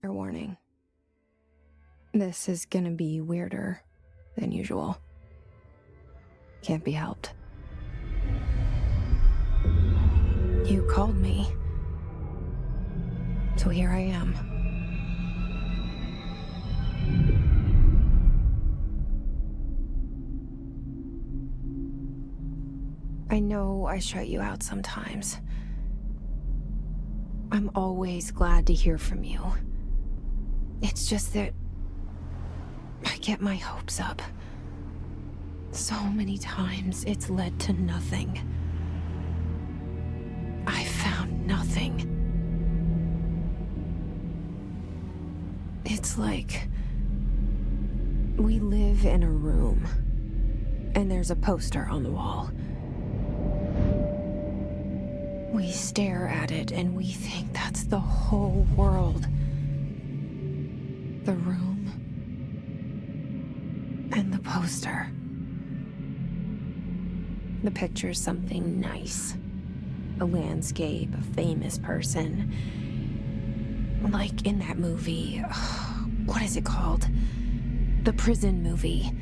Fair warning. This is gonna be weirder than usual. Can't be helped. You called me. So here I am. I know I shut you out sometimes. I'm always glad to hear from you. It's just that I get my hopes up. So many times it's led to nothing. I found nothing. It's like we live in a room, and there's a poster on the wall. We stare at it and we think that's the whole world. The room and the poster. The picture's something nice. A landscape, a famous person. Like in that movie, what is it called? The prison movie.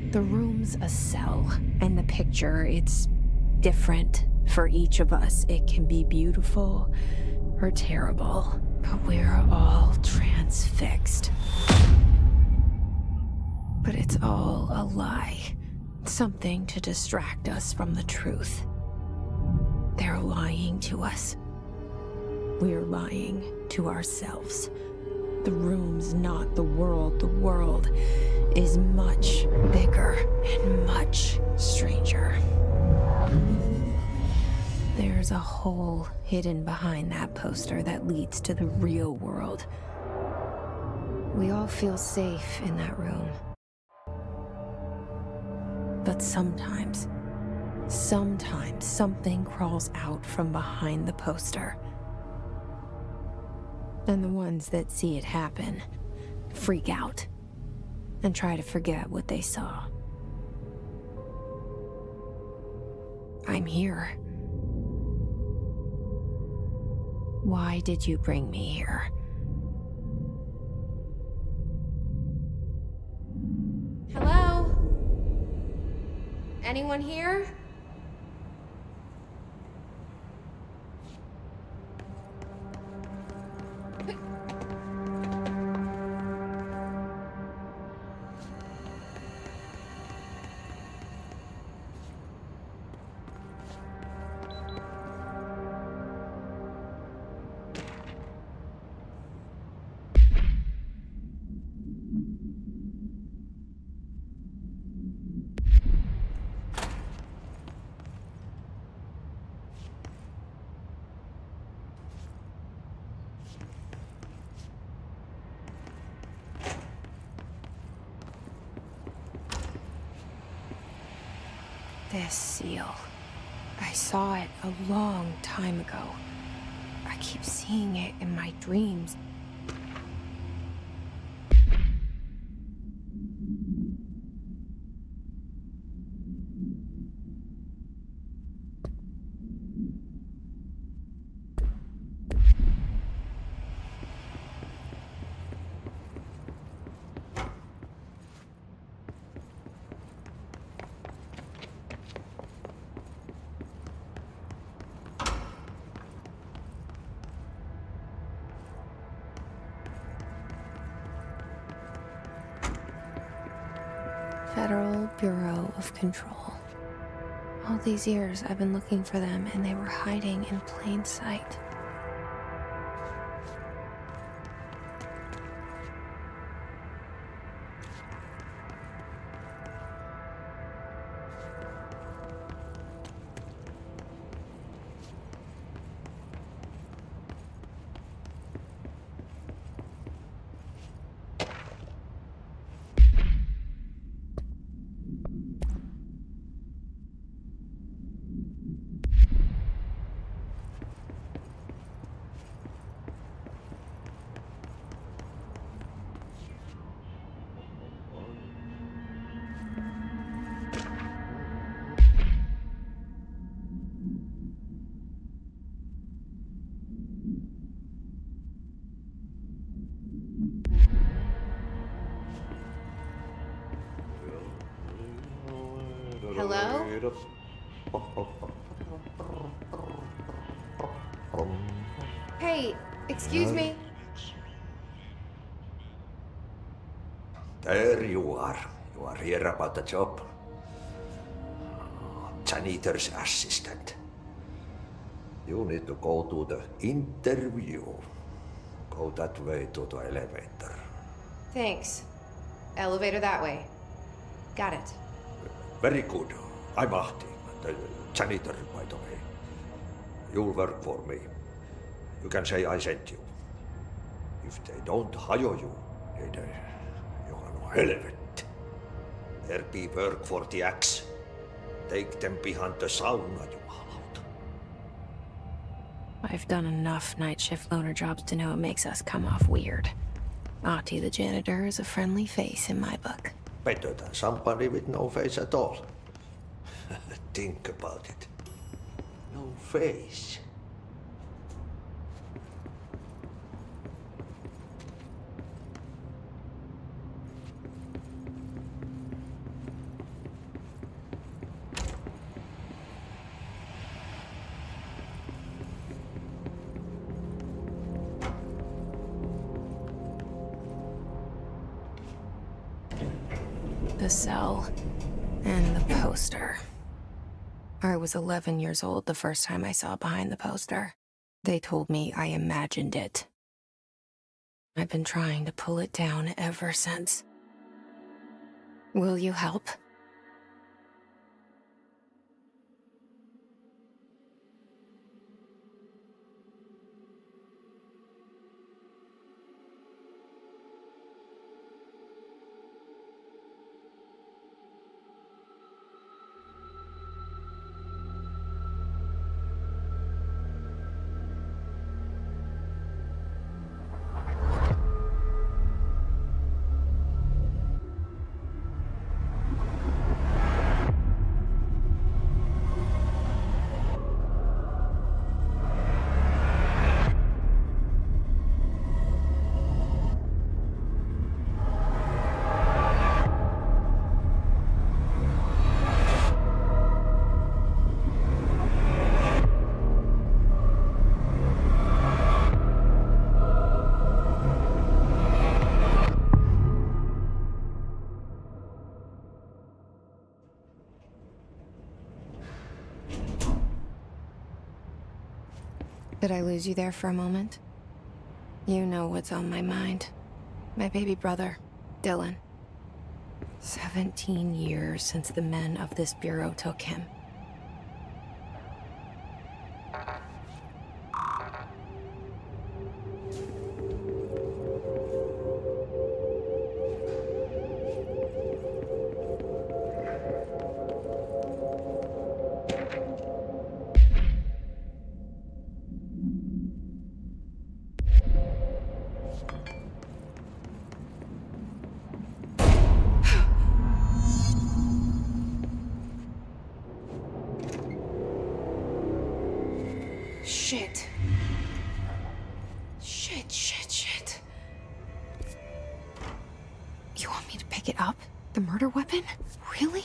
The room's a cell, and the picture, it's different for each of us. It can be beautiful or terrible, but we're all transfixed. But it's all a lie. Something to distract us from the truth. They're lying to us. We're lying to ourselves. The room's not the world. The world is much bigger and much stranger. There's a hole hidden behind that poster that leads to the real world. We all feel safe in that room. But sometimes something crawls out from behind the poster. And the ones that see it happen freak out and try to forget what they saw. I'm here. Why did you bring me here? Hello? Anyone here? This seal. I saw it a long time ago. I keep seeing it in my dreams. Federal Bureau of Control. All these years I've been looking for them, and they were hiding in plain sight. Hey, excuse me. There you are. You are here about the job. Janitor's assistant. You need to go to the interview. Go that way to the elevator. Thanks. Elevator that way. Got it. Very good. I'm Ahti, the janitor, by the way. You'll work for me. You can say I sent you. If they don't hire you, then you are no helvet. There be work for the axe. Take them behind the sauna, jumalauta. I've done enough night shift loner jobs to know it makes us come off weird. Ahti the janitor is a friendly face in my book. Better than somebody with no face at all. Think about it. No face. The cell and the poster. I was 11 years old the first time I saw behind the poster. They told me I imagined it. I've been trying to pull it down ever since. Will you help? Did I lose you there for a moment? You know what's on my mind. My baby brother, Dylan. 17 years since the men of this bureau took him. Shit. Shit. You want me to pick it up? The murder weapon? Really?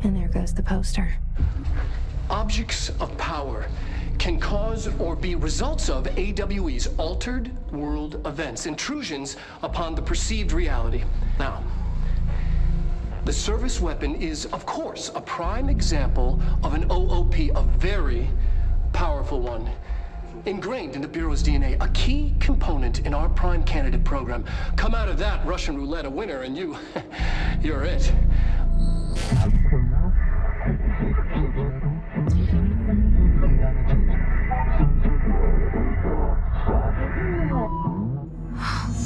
And there goes the poster. Objects of power can cause or be results of AWE's altered world events, intrusions upon the perceived reality. Now, the service weapon is, of course, a prime example of an OOP, a very powerful one. Ingrained in the Bureau's DNA, a key component in our prime candidate program. Come out of that Russian roulette a winner and you're it.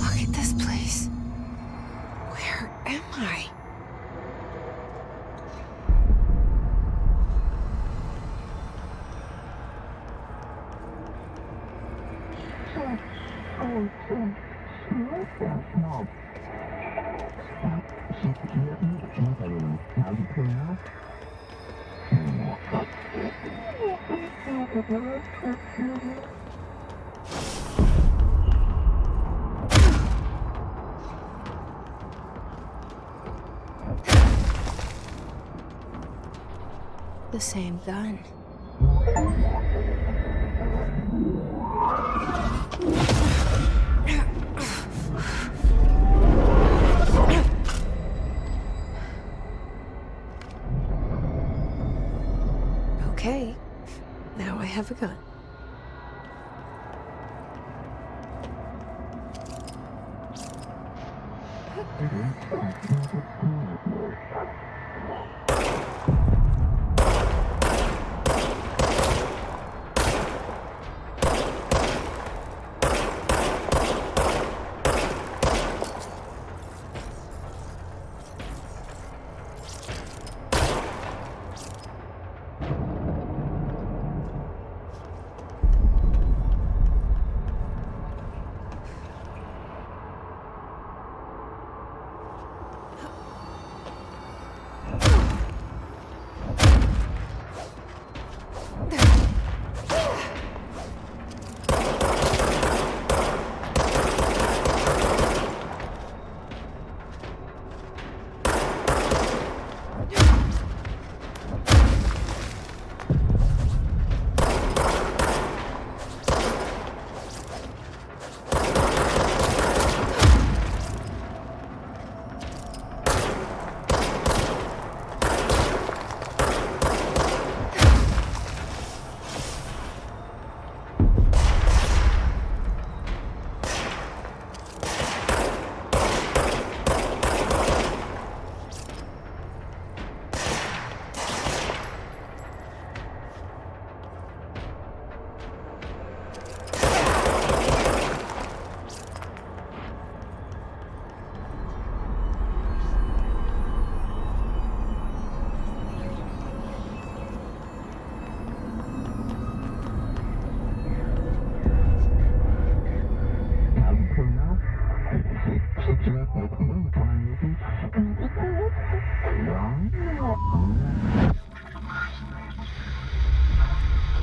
Look at this place. Where am I? The same gun. Okay, now I have a gun.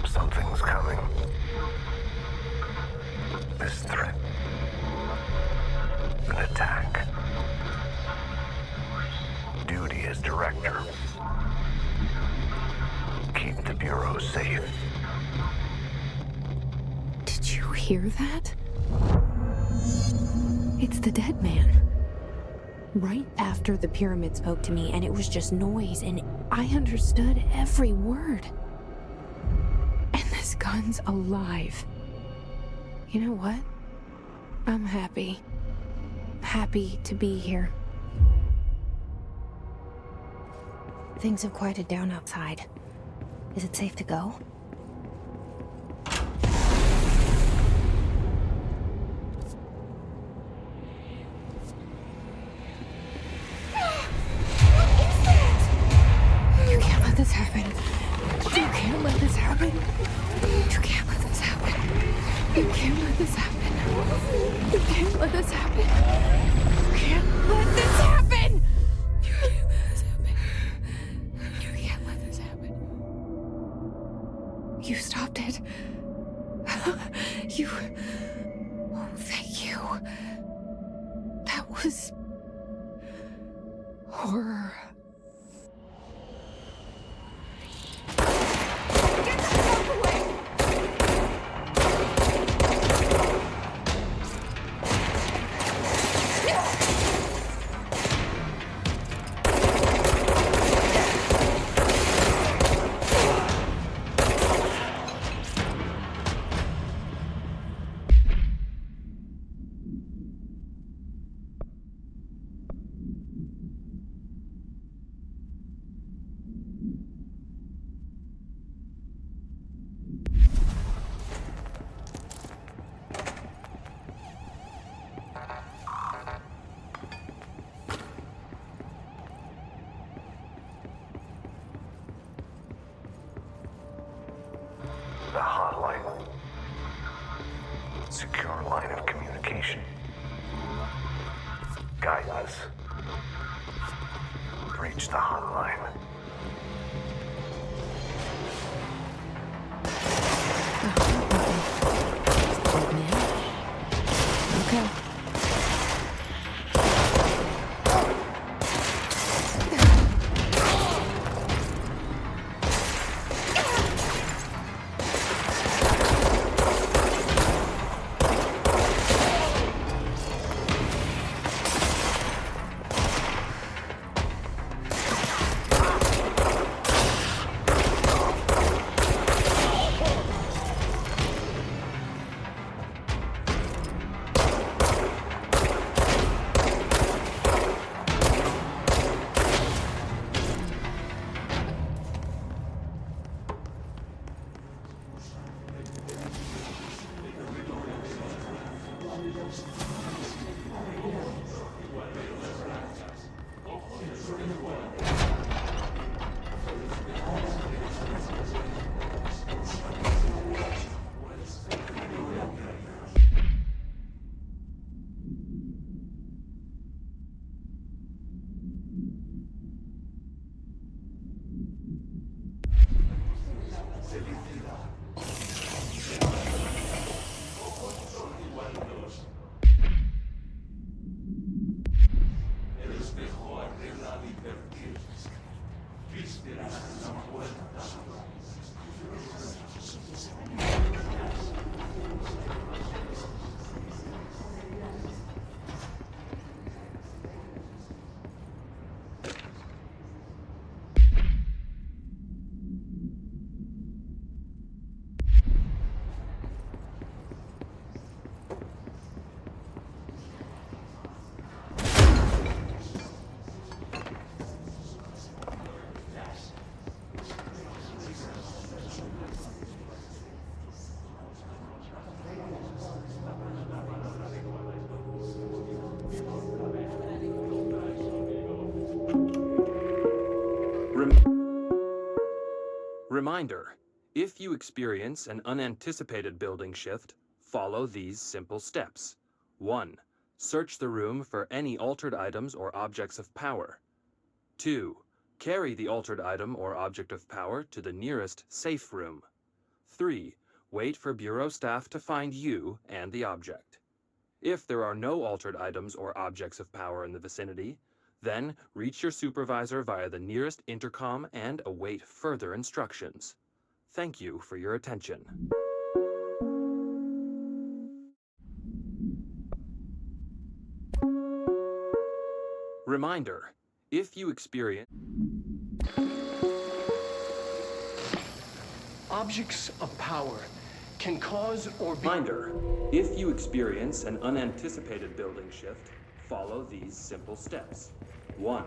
Something's coming. This threat. An attack. Duty as director. Keep the Bureau safe. Did you hear that? It's the dead man. Right after the pyramid spoke to me, and it was just noise, and I understood every word. And this gun's alive. You know what? I'm happy. Happy to be here. Things have quieted down outside. Is it safe to go? You can't let this happen. You can't let this happen. You can't let this happen. You can't let this happen. You can't let this happen. You can't let this happen. You can't let this happen. You can't let this happen. You stopped it. You... Oh, thank you. That was... horror. Get the fuck away! The hotline. Secure line of communication. guide us. Reach the hotline. Old man. Okay. Reminder, if you experience an unanticipated building shift, follow these simple steps. 1. Search the room for any altered items or objects of power. 2. Carry the altered item or object of power to the nearest safe room. 3. Wait for Bureau staff to find you and the object. If there are no altered items or objects of power in the vicinity, then reach your supervisor via the nearest intercom and await further instructions. Thank you for your attention. Reminder, if you experience Objects of power can cause or be... Reminder, if you experience an unanticipated building shift, follow these simple steps. 1.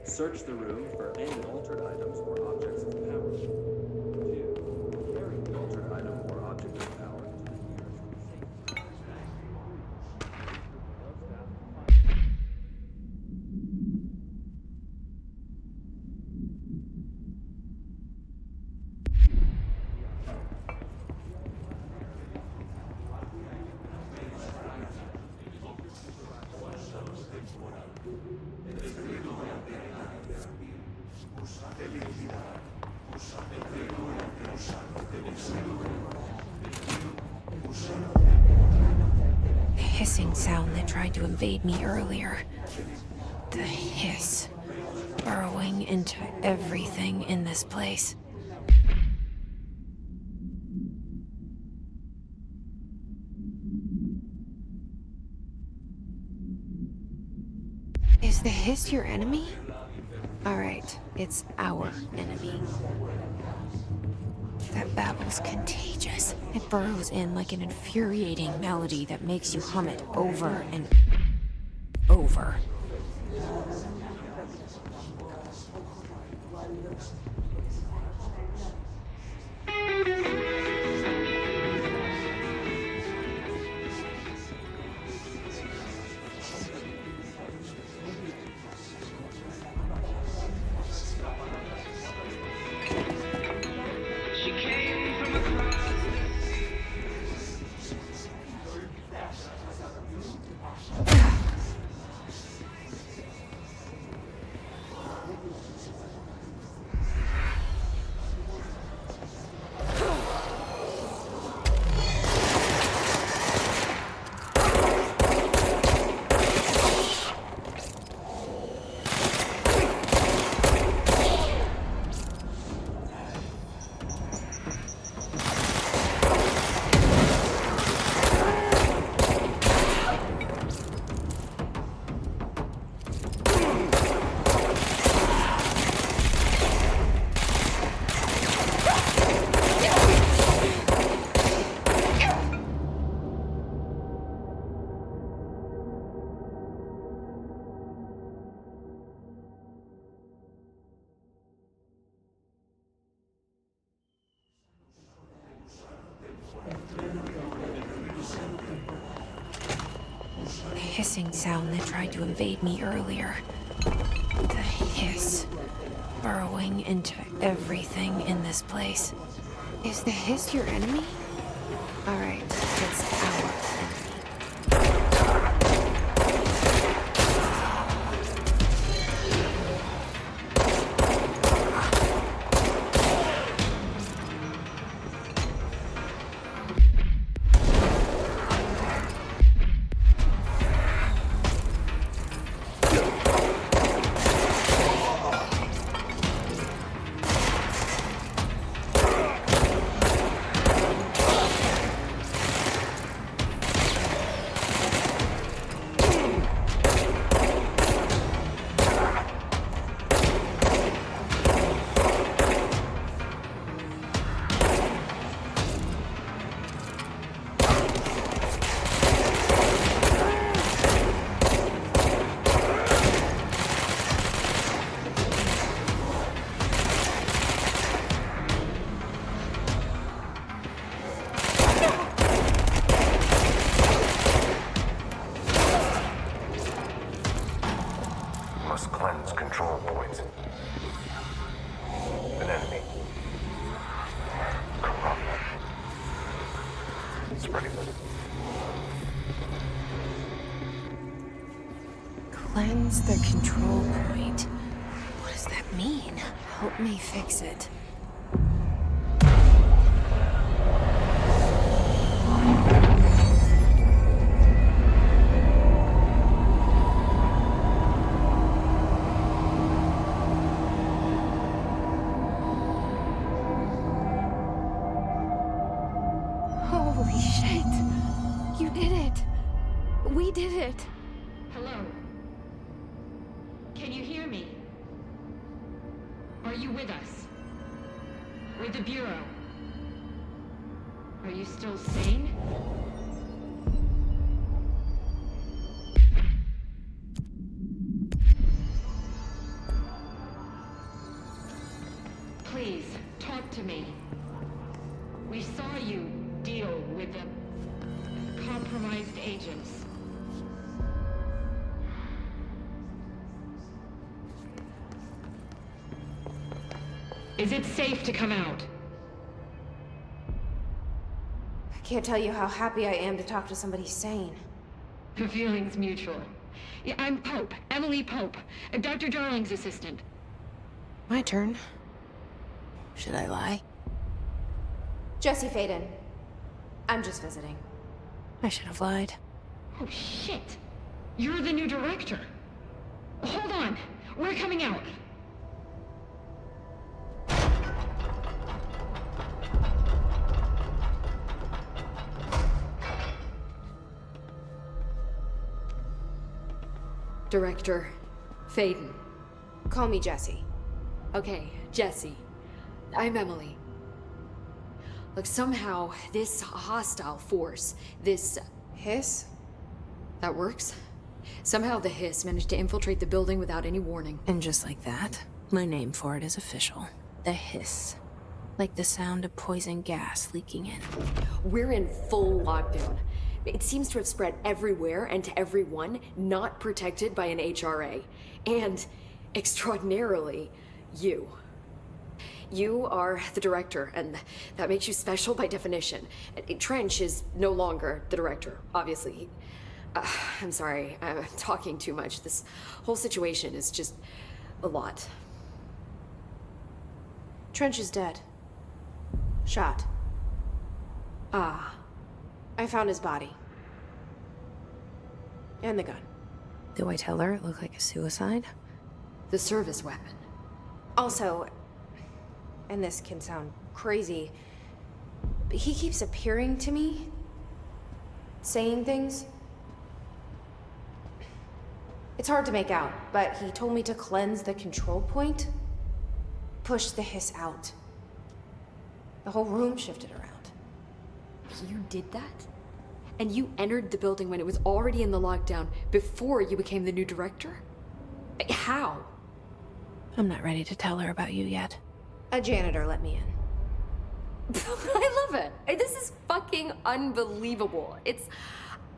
Search the room for any altered items or objects of power. 2. Carry the altered item or object of power to the nearest safe The hissing sound that tried to invade me earlier. The hiss. Burrowing into everything in this place. Is the hiss your enemy? Alright, it's our enemy. That babble's contagious. It burrows in like an infuriating melody that makes you hum it over and over. hissing sound that tried to invade me earlier. The hiss, burrowing into everything in this place. Is the hiss your enemy? All right, it's our enemy. Must cleanse control points. An enemy. Corrupt. Spreading them. Cleanse the control point. What does that mean? Help me fix it. Holy shit! You did it! We did it! Hello? Can you hear me? Are you with us? With the Bureau? Are you still sane? Please, talk to me. We saw you deal with the compromised agents. Is it safe to come out? I can't tell you how happy I am to talk to somebody sane. The feeling's mutual. Yeah, I'm Pope, Emily Pope, Dr. Darling's assistant. My turn. Should I lie? Jesse Faden. I'm just visiting. I should have lied. Oh, shit. You're the new director. Hold on. We're coming out. Director Faden. Call me Jesse. Okay, Jesse. I'm Emily. Look, somehow this hostile force, this... Hiss? that works? Somehow the hiss managed to infiltrate the building without any warning. And just like that, my name for it is official. The hiss. Like the sound of poison gas leaking in. We're in full lockdown. It seems to have spread everywhere and to everyone not protected by an HRA. And, extraordinarily, you. You are the director, and that makes you special by definition. Trench is no longer the director, obviously. I'm sorry, I'm talking too much. This whole situation is just a lot. Trench is dead. Shot. Ah. I found his body. And the gun. Do I tell her it looked like a suicide? The service weapon. Also, and this can sound crazy, but he keeps appearing to me, saying things. It's hard to make out, but he told me to cleanse the control point, push the hiss out. The whole room shifted around. You did that? And you entered the building when it was already in the lockdown before you became the new director? How? I'm not ready to tell her about you yet. A janitor let me in. I love it. This is fucking unbelievable.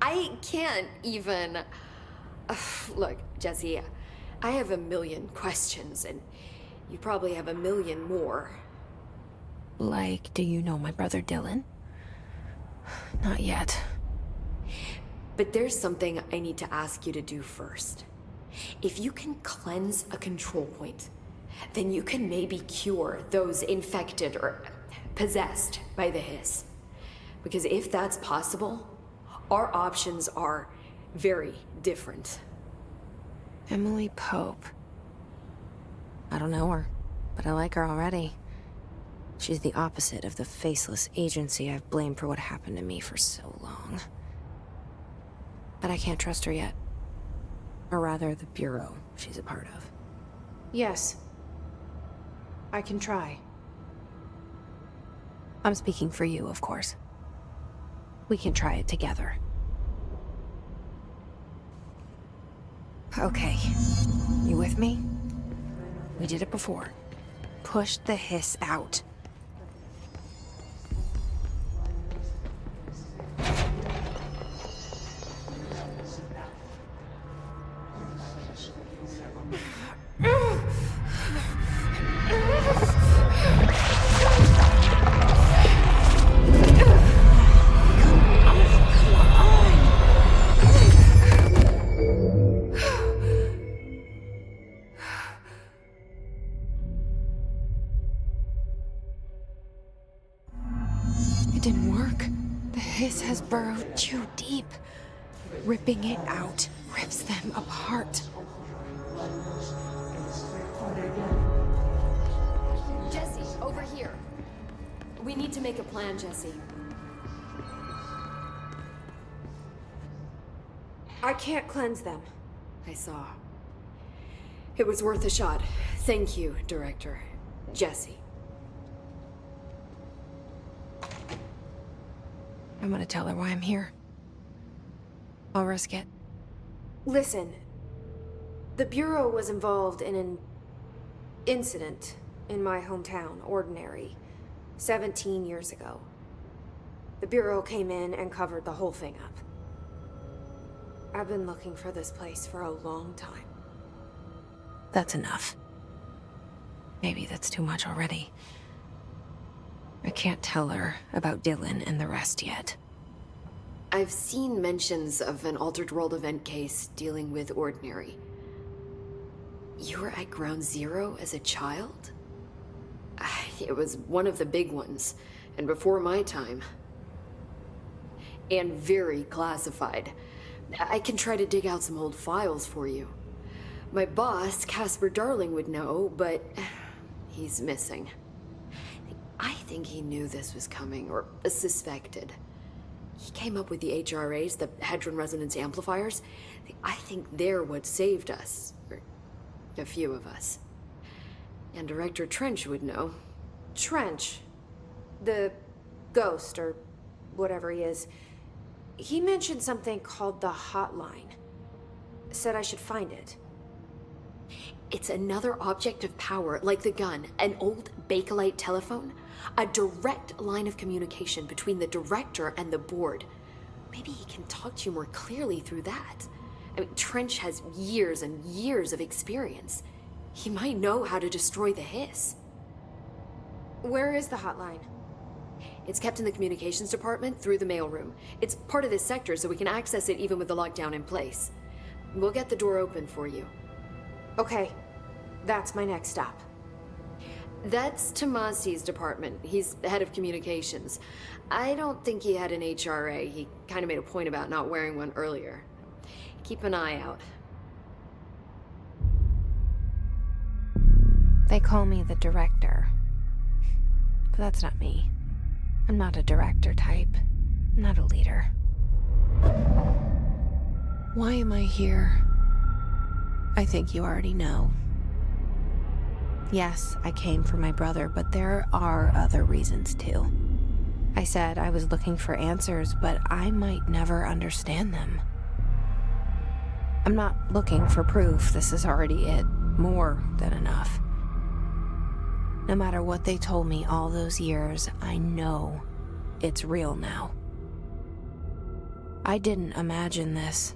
I can't even... Look, Jesse, I have a million questions, and you probably have a million more. Like, do you know my brother Dylan? Not yet. But there's something I need to ask you to do first. If you can cleanse a control point, then you can maybe cure those infected or possessed by the hiss. Because if that's possible, our options are very different. Emily Pope. I don't know her, but I like her already. She's the opposite of the faceless agency I've blamed for what happened to me for so long. But I can't trust her yet. Or rather, the Bureau she's a part of. Yes. I can try. I'm speaking for you, of course. We can try it together. Okay. You with me? We did it before. Push the hiss out. It didn't work. The hiss has burrowed too deep. Ripping it out rips them apart. Jesse, over here. We need to make a plan, Jesse. I can't cleanse them. I saw. It was worth a shot. Thank you, Director. Jesse. I'm gonna tell her why I'm here. I'll risk it. Listen, the Bureau was involved in an incident in my hometown, Ordinary, 17 years ago. The Bureau came in and covered the whole thing up. I've been looking for this place for a long time. That's enough. Maybe that's too much already. I can't tell her about Dylan and the rest yet. I've seen mentions of an Altered World event case dealing with Ordinary. You were at Ground Zero as a child? It was one of the big ones, and before my time. And very classified. I can try to dig out some old files for you. My boss, Casper Darling, would know, but he's missing. I think he knew this was coming, or suspected. He came up with the HRAs, the Hadron Resonance Amplifiers. I think they're what saved us. Or a few of us. And Director Trench would know. Trench, the ghost, or whatever he is, he mentioned something called the Hotline. Said I should find it. It's another object of power, like the gun, an old Bakelite telephone. A direct line of communication between the director and the board. Maybe he can talk to you more clearly through that. I mean, Trench has years and years of experience. He might know how to destroy the hiss. Where is the hotline? It's kept in the communications department through the mailroom. It's part of this sector, so we can access it even with the lockdown in place. We'll get the door open for you. Okay, that's my next stop. That's Tomasi's department. He's the head of communications. I don't think he had an HRA. He kind of made a point about not wearing one earlier. Keep an eye out. They call me the director. But that's not me. I'm not a director type. I'm not a leader. Why am I here? I think you already know. Yes, I came for my brother, but there are other reasons too. I said I was looking for answers, but I might never understand them. I'm not looking for proof. This is already it. More than enough. No matter what they told me all those years, I know it's real now. I didn't imagine this.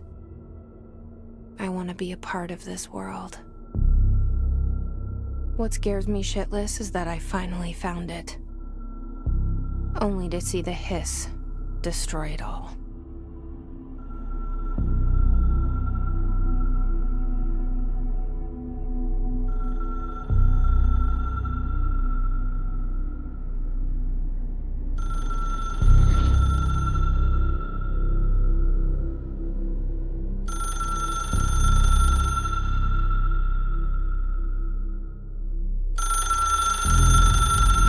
I want to be a part of this world. What scares me shitless is that I finally found it. Only to see the hiss destroy it all.